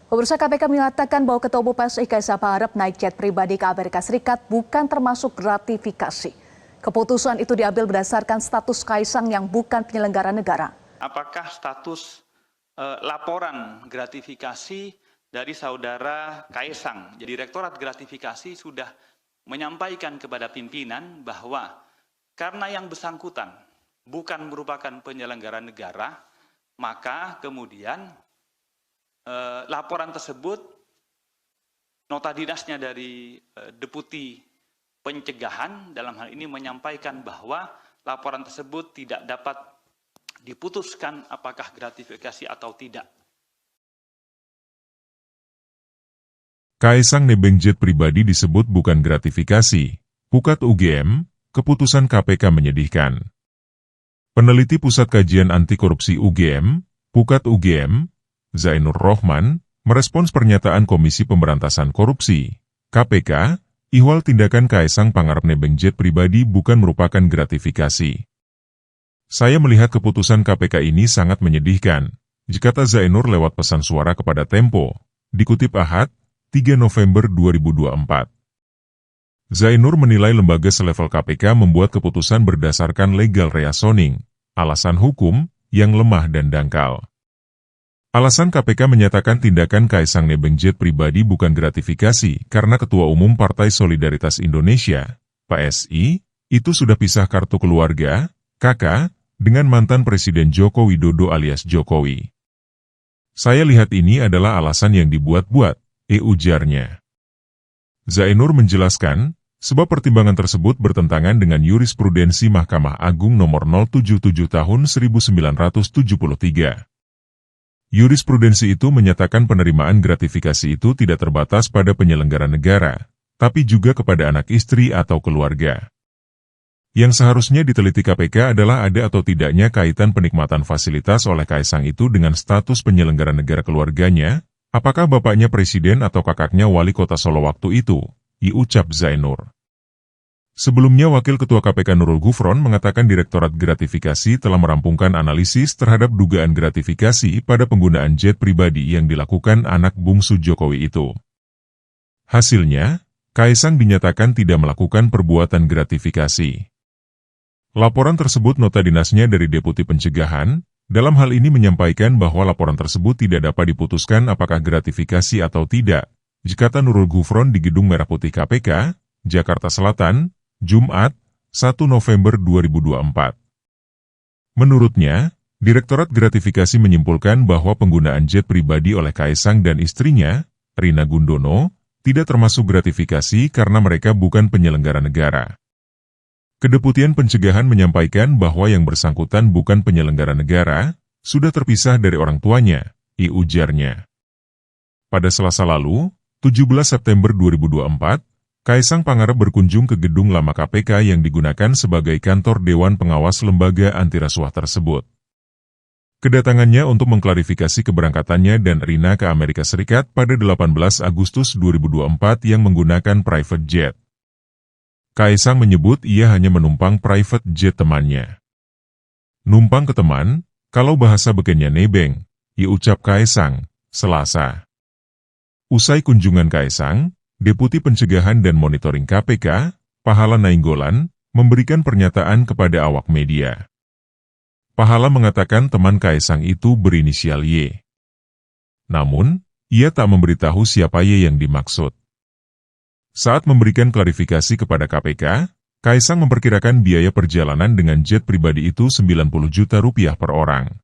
Pemirsa, KPK mengatakan bahwa Ketua Umum PSI Kaisang Pangarep naik jet pribadi ke Amerika Serikat bukan termasuk gratifikasi. Keputusan itu diambil berdasarkan status Kaisang yang bukan penyelenggara negara. Apakah status laporan gratifikasi dari saudara Kaisang? Jadi Direktorat Gratifikasi sudah menyampaikan kepada pimpinan bahwa karena yang bersangkutan bukan merupakan penyelenggara negara, maka kemudian laporan tersebut, nota dinasnya dari Deputi Pencegahan dalam hal ini menyampaikan bahwa laporan tersebut tidak dapat diputuskan apakah gratifikasi atau tidak. Kaisang nebeng jet pribadi disebut bukan gratifikasi. Pukat UGM, keputusan KPK menyedihkan. Peneliti Pusat Kajian Anti Korupsi UGM, Pukat UGM, Zainur Rohman, merespons pernyataan Komisi Pemberantasan Korupsi, KPK, ihwal tindakan Kaisang Pangarep nebeng jet pribadi bukan merupakan gratifikasi. Saya melihat keputusan KPK ini sangat menyedihkan, kata Zainur lewat pesan suara kepada Tempo, dikutip Ahad, 3 November 2024. Zainur menilai lembaga selevel KPK membuat keputusan berdasarkan legal reasoning, alasan hukum, yang lemah dan dangkal. Alasan KPK menyatakan tindakan Kaisang nebeng jet pribadi bukan gratifikasi karena Ketua Umum Partai Solidaritas Indonesia, PSI, itu sudah pisah kartu keluarga, KK, dengan mantan Presiden Joko Widodo alias Jokowi. Saya lihat ini adalah alasan yang dibuat-buat, ujarnya. Zainur menjelaskan, sebab pertimbangan tersebut bertentangan dengan jurisprudensi Mahkamah Agung nomor 077 tahun 1973. Jurisprudensi itu menyatakan penerimaan gratifikasi itu tidak terbatas pada penyelenggara negara, tapi juga kepada anak istri atau keluarga. Yang seharusnya diteliti KPK adalah ada atau tidaknya kaitan penikmatan fasilitas oleh Kaisang itu dengan status penyelenggara negara keluarganya, apakah bapaknya presiden atau kakaknya wali kota Solo waktu itu, ucap Zainur. Sebelumnya Wakil Ketua KPK Nurul Gufron mengatakan Direktorat Gratifikasi telah merampungkan analisis terhadap dugaan gratifikasi pada penggunaan jet pribadi yang dilakukan anak bungsu Jokowi itu. Hasilnya, Kaisang dinyatakan tidak melakukan perbuatan gratifikasi. Laporan tersebut nota dinasnya dari Deputi Pencegahan, dalam hal ini menyampaikan bahwa laporan tersebut tidak dapat diputuskan apakah gratifikasi atau tidak, kata Nurul Gufron di Gedung Merah Putih KPK, Jakarta Selatan, Jumat, 1 November 2024. Menurutnya, Direktorat Gratifikasi menyimpulkan bahwa penggunaan jet pribadi oleh Kaisang dan istrinya, Rina Gundono, tidak termasuk gratifikasi karena mereka bukan penyelenggara negara. Kedeputian Pencegahan menyampaikan bahwa yang bersangkutan bukan penyelenggara negara, sudah terpisah dari orang tuanya, ujarnya. Pada Selasa lalu, 17 September 2024, Kaisang Pangarep berkunjung ke gedung lama KPK yang digunakan sebagai kantor Dewan Pengawas Lembaga Antirasuah tersebut. Kedatangannya untuk mengklarifikasi keberangkatannya dan Rina ke Amerika Serikat pada 18 Agustus 2024 yang menggunakan private jet. Kaisang menyebut ia hanya menumpang private jet temannya. Numpang ke teman, kalau bahasa bekennya nebeng, ucap Kaisang, Selasa. Usai kunjungan Kaisang, Deputi Pencegahan dan Monitoring KPK, Pahala Nainggolan, memberikan pernyataan kepada awak media. Pahala mengatakan teman Kaisang itu berinisial Y. Namun, ia tak memberitahu siapa Y yang dimaksud. Saat memberikan klarifikasi kepada KPK, Kaisang memperkirakan biaya perjalanan dengan jet pribadi itu 90 juta rupiah per orang.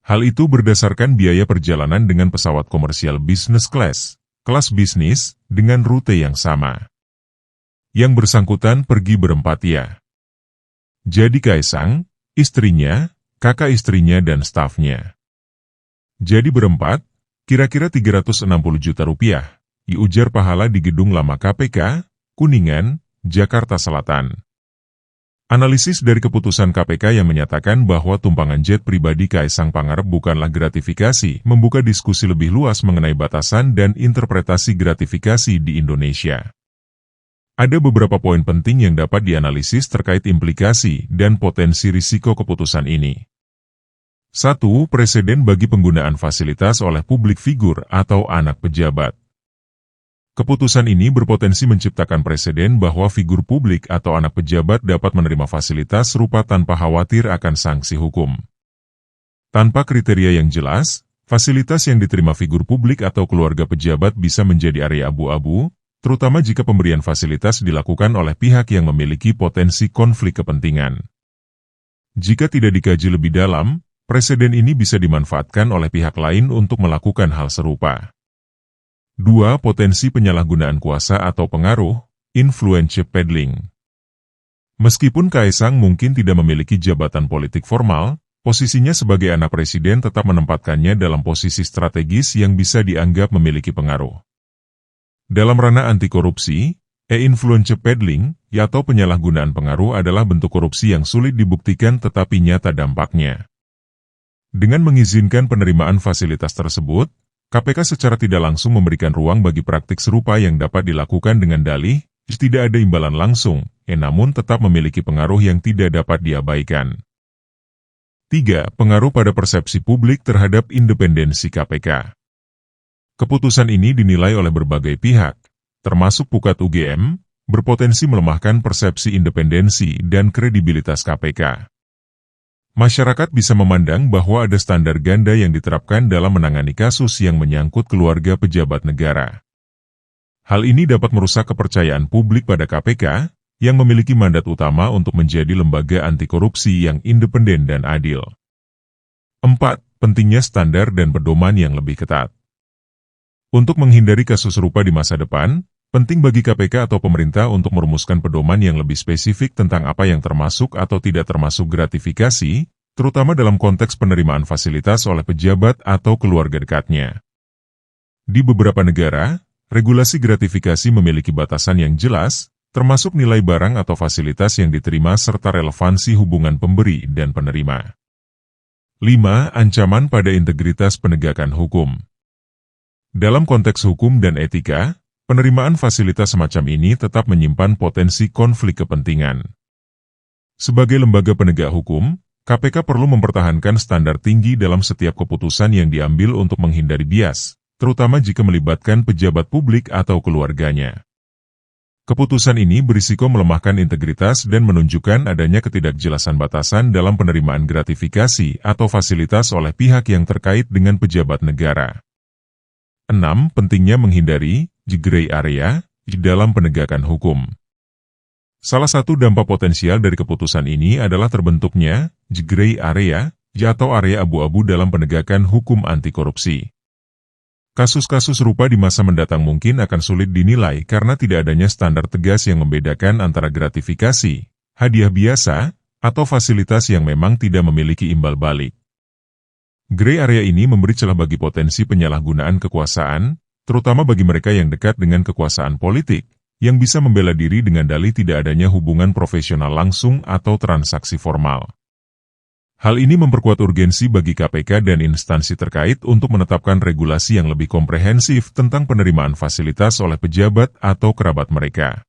Hal itu berdasarkan biaya perjalanan dengan pesawat komersial business class, kelas bisnis, dengan rute yang sama. Yang bersangkutan pergi berempat ya. Jadi Kaisang, istrinya, kakak istrinya dan stafnya. Jadi berempat, kira-kira 360 juta rupiah, ujar Pahala di Gedung Lama KPK, Kuningan, Jakarta Selatan. Analisis dari keputusan KPK yang menyatakan bahwa tumpangan jet pribadi Kaisang Pangarep bukanlah gratifikasi membuka diskusi lebih luas mengenai batasan dan interpretasi gratifikasi di Indonesia. Ada beberapa poin penting yang dapat dianalisis terkait implikasi dan potensi risiko keputusan ini. 1. Preseden bagi penggunaan fasilitas oleh publik figur atau anak pejabat. Keputusan ini berpotensi menciptakan preseden bahwa figur publik atau anak pejabat dapat menerima fasilitas serupa tanpa khawatir akan sanksi hukum. Tanpa kriteria yang jelas, fasilitas yang diterima figur publik atau keluarga pejabat bisa menjadi area abu-abu, terutama jika pemberian fasilitas dilakukan oleh pihak yang memiliki potensi konflik kepentingan. Jika tidak dikaji lebih dalam, preseden ini bisa dimanfaatkan oleh pihak lain untuk melakukan hal serupa. 2. Potensi penyalahgunaan kuasa atau pengaruh, influence peddling. Meskipun Kaesang mungkin tidak memiliki jabatan politik formal, posisinya sebagai anak presiden tetap menempatkannya dalam posisi strategis yang bisa dianggap memiliki pengaruh. Dalam ranah anti korupsi, influence peddling, atau penyalahgunaan pengaruh adalah bentuk korupsi yang sulit dibuktikan tetapi nyata dampaknya. Dengan mengizinkan penerimaan fasilitas tersebut, KPK secara tidak langsung memberikan ruang bagi praktik serupa yang dapat dilakukan dengan dalih, tidak ada imbalan langsung, namun tetap memiliki pengaruh yang tidak dapat diabaikan. 3. Pengaruh pada persepsi publik terhadap independensi KPK. Keputusan ini dinilai oleh berbagai pihak, termasuk Pukat UGM, berpotensi melemahkan persepsi independensi dan kredibilitas KPK. Masyarakat bisa memandang bahwa ada standar ganda yang diterapkan dalam menangani kasus yang menyangkut keluarga pejabat negara. Hal ini dapat merusak kepercayaan publik pada KPK, yang memiliki mandat utama untuk menjadi lembaga anti korupsi yang independen dan adil. 4. Pentingnya standar dan pedoman yang lebih ketat. Untuk menghindari kasus serupa di masa depan, penting bagi KPK atau pemerintah untuk merumuskan pedoman yang lebih spesifik tentang apa yang termasuk atau tidak termasuk gratifikasi, terutama dalam konteks penerimaan fasilitas oleh pejabat atau keluarga dekatnya. Di beberapa negara, regulasi gratifikasi memiliki batasan yang jelas, termasuk nilai barang atau fasilitas yang diterima serta relevansi hubungan pemberi dan penerima. 5. Ancaman pada integritas penegakan hukum. Dalam konteks hukum dan etika, penerimaan fasilitas semacam ini tetap menyimpan potensi konflik kepentingan. Sebagai lembaga penegak hukum, KPK perlu mempertahankan standar tinggi dalam setiap keputusan yang diambil untuk menghindari bias, terutama jika melibatkan pejabat publik atau keluarganya. Keputusan ini berisiko melemahkan integritas dan menunjukkan adanya ketidakjelasan batasan dalam penerimaan gratifikasi atau fasilitas oleh pihak yang terkait dengan pejabat negara. 6. Pentingnya menghindari gray area dalam penegakan hukum. Salah satu dampak potensial dari keputusan ini adalah terbentuknya gray area atau area abu-abu dalam penegakan hukum anti korupsi. Kasus-kasus serupa di masa mendatang mungkin akan sulit dinilai karena tidak adanya standar tegas yang membedakan antara gratifikasi, hadiah biasa, atau fasilitas yang memang tidak memiliki imbal balik. Gray area ini memberi celah bagi potensi penyalahgunaan kekuasaan, terutama bagi mereka yang dekat dengan kekuasaan politik, yang bisa membela diri dengan dalih tidak adanya hubungan profesional langsung atau transaksi formal. Hal ini memperkuat urgensi bagi KPK dan instansi terkait untuk menetapkan regulasi yang lebih komprehensif tentang penerimaan fasilitas oleh pejabat atau kerabat mereka.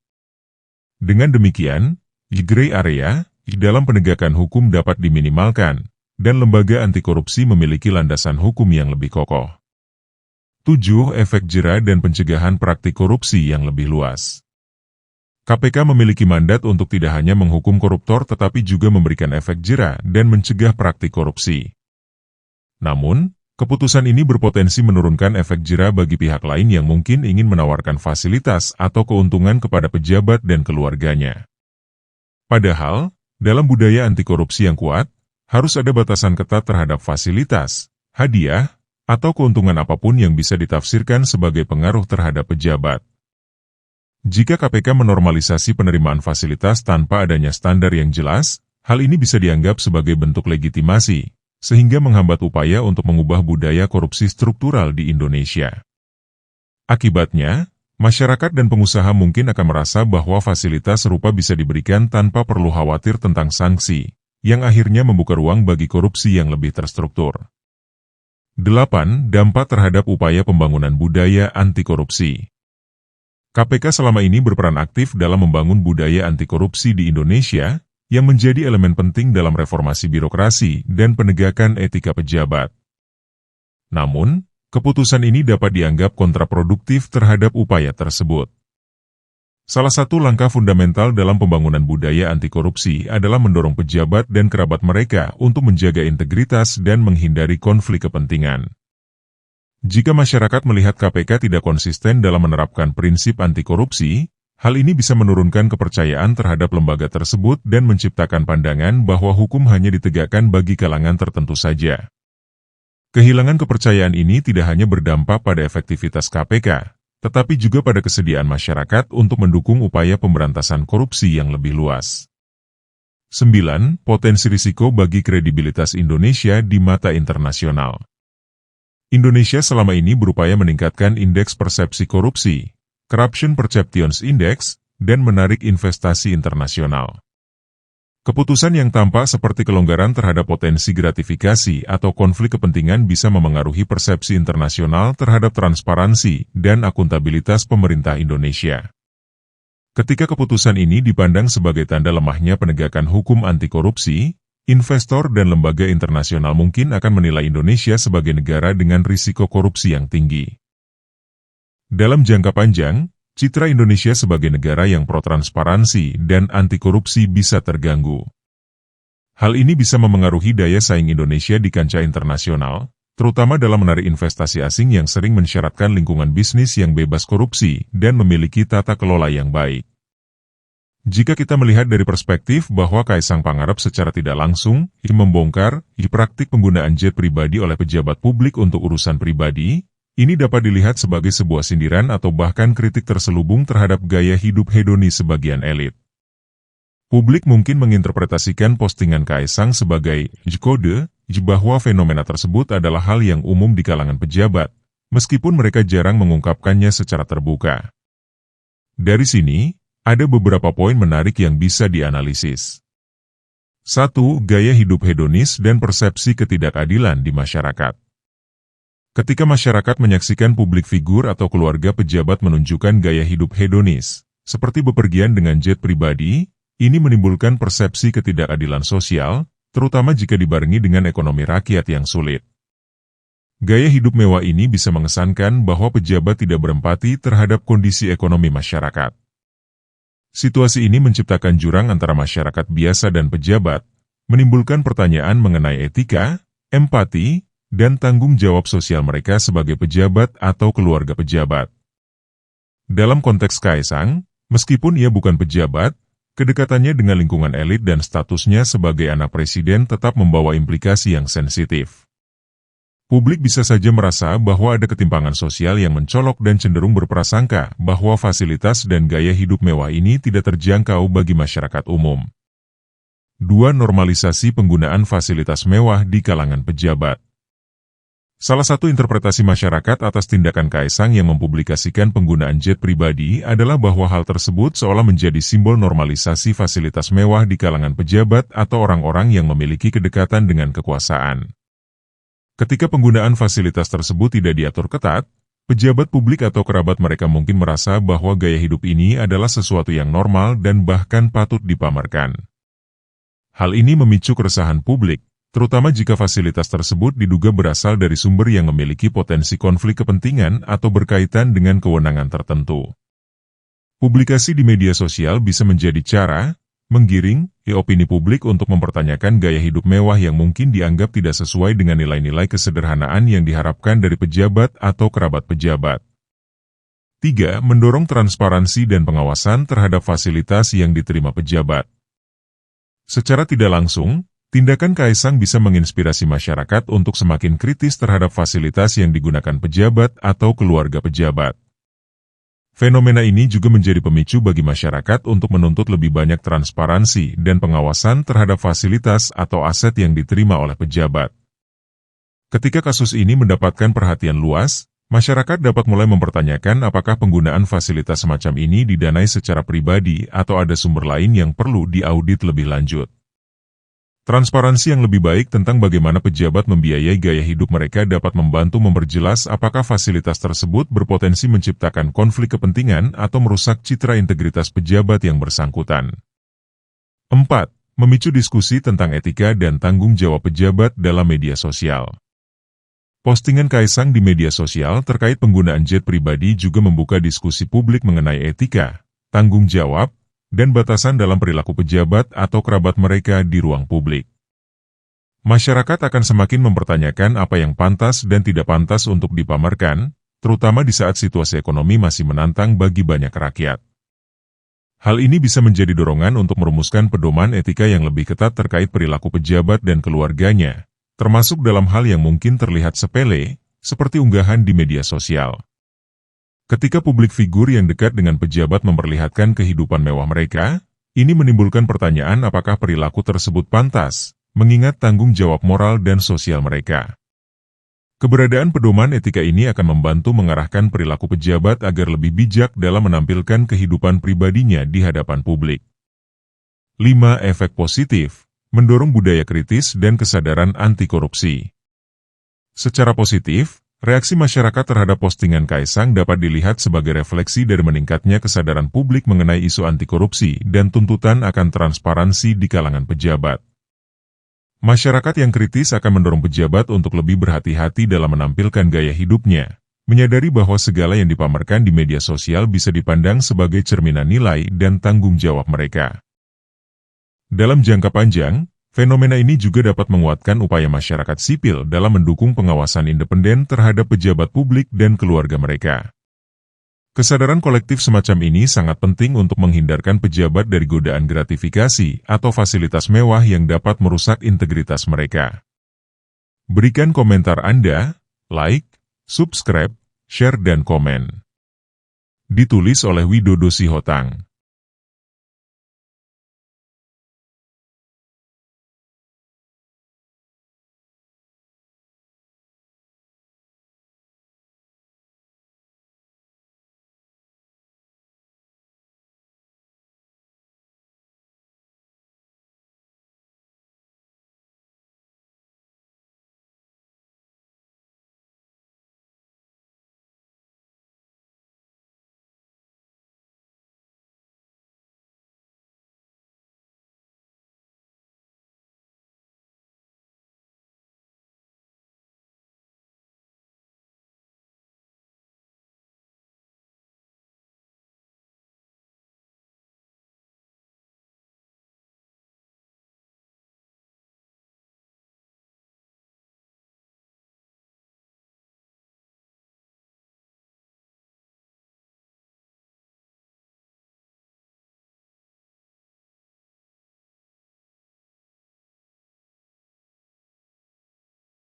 Dengan demikian, gray area dalam penegakan hukum dapat diminimalkan, dan lembaga anti korupsi memiliki landasan hukum yang lebih kokoh. 7. Efek jera dan pencegahan praktik korupsi yang lebih luas. KPK memiliki mandat untuk tidak hanya menghukum koruptor tetapi juga memberikan efek jera dan mencegah praktik korupsi. Namun, keputusan ini berpotensi menurunkan efek jera bagi pihak lain yang mungkin ingin menawarkan fasilitas atau keuntungan kepada pejabat dan keluarganya. Padahal, dalam budaya anti korupsi yang kuat, harus ada batasan ketat terhadap fasilitas, hadiah, atau keuntungan apapun yang bisa ditafsirkan sebagai pengaruh terhadap pejabat. Jika KPK menormalisasi penerimaan fasilitas tanpa adanya standar yang jelas, hal ini bisa dianggap sebagai bentuk legitimasi, sehingga menghambat upaya untuk mengubah budaya korupsi struktural di Indonesia. Akibatnya, masyarakat dan pengusaha mungkin akan merasa bahwa fasilitas serupa bisa diberikan tanpa perlu khawatir tentang sanksi, yang akhirnya membuka ruang bagi korupsi yang lebih terstruktur. 8. Dampak terhadap upaya pembangunan budaya anti korupsi. KPK selama ini berperan aktif dalam membangun budaya anti korupsi di Indonesia, yang menjadi elemen penting dalam reformasi birokrasi dan penegakan etika pejabat. Namun, keputusan ini dapat dianggap kontraproduktif terhadap upaya tersebut. Salah satu langkah fundamental dalam pembangunan budaya anti korupsi adalah mendorong pejabat dan kerabat mereka untuk menjaga integritas dan menghindari konflik kepentingan. Jika masyarakat melihat KPK tidak konsisten dalam menerapkan prinsip anti korupsi, hal ini bisa menurunkan kepercayaan terhadap lembaga tersebut dan menciptakan pandangan bahwa hukum hanya ditegakkan bagi kalangan tertentu saja. Kehilangan kepercayaan ini tidak hanya berdampak pada efektivitas KPK, tetapi juga pada kesediaan masyarakat untuk mendukung upaya pemberantasan korupsi yang lebih luas. 9. Potensi risiko bagi kredibilitas Indonesia di mata internasional. Indonesia selama ini berupaya meningkatkan indeks persepsi korupsi, Corruption Perceptions Index, dan menarik investasi internasional. Keputusan yang tampak seperti kelonggaran terhadap potensi gratifikasi atau konflik kepentingan bisa memengaruhi persepsi internasional terhadap transparansi dan akuntabilitas pemerintah Indonesia. Ketika keputusan ini dipandang sebagai tanda lemahnya penegakan hukum anti korupsi, investor dan lembaga internasional mungkin akan menilai Indonesia sebagai negara dengan risiko korupsi yang tinggi. Dalam jangka panjang, citra Indonesia sebagai negara yang pro-transparansi dan anti-korupsi bisa terganggu. Hal ini bisa memengaruhi daya saing Indonesia di kancah internasional, terutama dalam menarik investasi asing yang sering mensyaratkan lingkungan bisnis yang bebas korupsi dan memiliki tata kelola yang baik. Jika kita melihat dari perspektif bahwa Kaisang Pangarep secara tidak langsung membongkar praktik penggunaan jet pribadi oleh pejabat publik untuk urusan pribadi, ini dapat dilihat sebagai sebuah sindiran atau bahkan kritik terselubung terhadap gaya hidup hedonis sebagian elit. Publik mungkin menginterpretasikan postingan Kaisang sebagai kode bahwa fenomena tersebut adalah hal yang umum di kalangan pejabat, meskipun mereka jarang mengungkapkannya secara terbuka. Dari sini, ada beberapa poin menarik yang bisa dianalisis. 1. Gaya hidup hedonis dan persepsi ketidakadilan di masyarakat. Ketika masyarakat menyaksikan publik figur atau keluarga pejabat menunjukkan gaya hidup hedonis, seperti bepergian dengan jet pribadi, ini menimbulkan persepsi ketidakadilan sosial, terutama jika dibarengi dengan ekonomi rakyat yang sulit. Gaya hidup mewah ini bisa mengesankan bahwa pejabat tidak berempati terhadap kondisi ekonomi masyarakat. Situasi ini menciptakan jurang antara masyarakat biasa dan pejabat, menimbulkan pertanyaan mengenai etika, empati, dan tanggung jawab sosial mereka sebagai pejabat atau keluarga pejabat. Dalam konteks Kaisang, meskipun ia bukan pejabat, kedekatannya dengan lingkungan elit dan statusnya sebagai anak presiden tetap membawa implikasi yang sensitif. Publik bisa saja merasa bahwa ada ketimpangan sosial yang mencolok dan cenderung berprasangka bahwa fasilitas dan gaya hidup mewah ini tidak terjangkau bagi masyarakat umum. 2. Normalisasi penggunaan fasilitas mewah di kalangan pejabat. Salah satu interpretasi masyarakat atas tindakan Kaisang yang mempublikasikan penggunaan jet pribadi adalah bahwa hal tersebut seolah menjadi simbol normalisasi fasilitas mewah di kalangan pejabat atau orang-orang yang memiliki kedekatan dengan kekuasaan. Ketika penggunaan fasilitas tersebut tidak diatur ketat, pejabat publik atau kerabat mereka mungkin merasa bahwa gaya hidup ini adalah sesuatu yang normal dan bahkan patut dipamerkan. Hal ini memicu keresahan publik, terutama jika fasilitas tersebut diduga berasal dari sumber yang memiliki potensi konflik kepentingan atau berkaitan dengan kewenangan tertentu. Publikasi di media sosial bisa menjadi cara menggiring opini publik untuk mempertanyakan gaya hidup mewah yang mungkin dianggap tidak sesuai dengan nilai-nilai kesederhanaan yang diharapkan dari pejabat atau kerabat pejabat. 3. Mendorong transparansi dan pengawasan terhadap fasilitas yang diterima pejabat. Secara tidak langsung, tindakan Kaisang bisa menginspirasi masyarakat untuk semakin kritis terhadap fasilitas yang digunakan pejabat atau keluarga pejabat. Fenomena ini juga menjadi pemicu bagi masyarakat untuk menuntut lebih banyak transparansi dan pengawasan terhadap fasilitas atau aset yang diterima oleh pejabat. Ketika kasus ini mendapatkan perhatian luas, masyarakat dapat mulai mempertanyakan apakah penggunaan fasilitas semacam ini didanai secara pribadi atau ada sumber lain yang perlu diaudit lebih lanjut. Transparansi yang lebih baik tentang bagaimana pejabat membiayai gaya hidup mereka dapat membantu memperjelas apakah fasilitas tersebut berpotensi menciptakan konflik kepentingan atau merusak citra integritas pejabat yang bersangkutan. 4. memicu diskusi tentang etika dan tanggung jawab pejabat dalam media sosial. Postingan Kaisang di media sosial terkait penggunaan jet pribadi juga membuka diskusi publik mengenai etika, tanggung jawab, dan batasan dalam perilaku pejabat atau kerabat mereka di ruang publik. Masyarakat akan semakin mempertanyakan apa yang pantas dan tidak pantas untuk dipamerkan, terutama di saat situasi ekonomi masih menantang bagi banyak rakyat. Hal ini bisa menjadi dorongan untuk merumuskan pedoman etika yang lebih ketat terkait perilaku pejabat dan keluarganya, termasuk dalam hal yang mungkin terlihat sepele, seperti unggahan di media sosial. Ketika publik figur yang dekat dengan pejabat memperlihatkan kehidupan mewah mereka, ini menimbulkan pertanyaan apakah perilaku tersebut pantas, mengingat tanggung jawab moral dan sosial mereka. Keberadaan pedoman etika ini akan membantu mengarahkan perilaku pejabat agar lebih bijak dalam menampilkan kehidupan pribadinya di hadapan publik. 5. Efek positif, mendorong budaya kritis dan kesadaran anti korupsi. Secara positif, reaksi masyarakat terhadap postingan Kaisang dapat dilihat sebagai refleksi dari meningkatnya kesadaran publik mengenai isu anti korupsi dan tuntutan akan transparansi di kalangan pejabat. Masyarakat yang kritis akan mendorong pejabat untuk lebih berhati-hati dalam menampilkan gaya hidupnya, menyadari bahwa segala yang dipamerkan di media sosial bisa dipandang sebagai cerminan nilai dan tanggung jawab mereka. Dalam jangka panjang, fenomena ini juga dapat menguatkan upaya masyarakat sipil dalam mendukung pengawasan independen terhadap pejabat publik dan keluarga mereka. Kesadaran kolektif semacam ini sangat penting untuk menghindarkan pejabat dari godaan gratifikasi atau fasilitas mewah yang dapat merusak integritas mereka. Berikan komentar Anda, like, subscribe, share dan komen. Ditulis oleh Widodo Sihotang.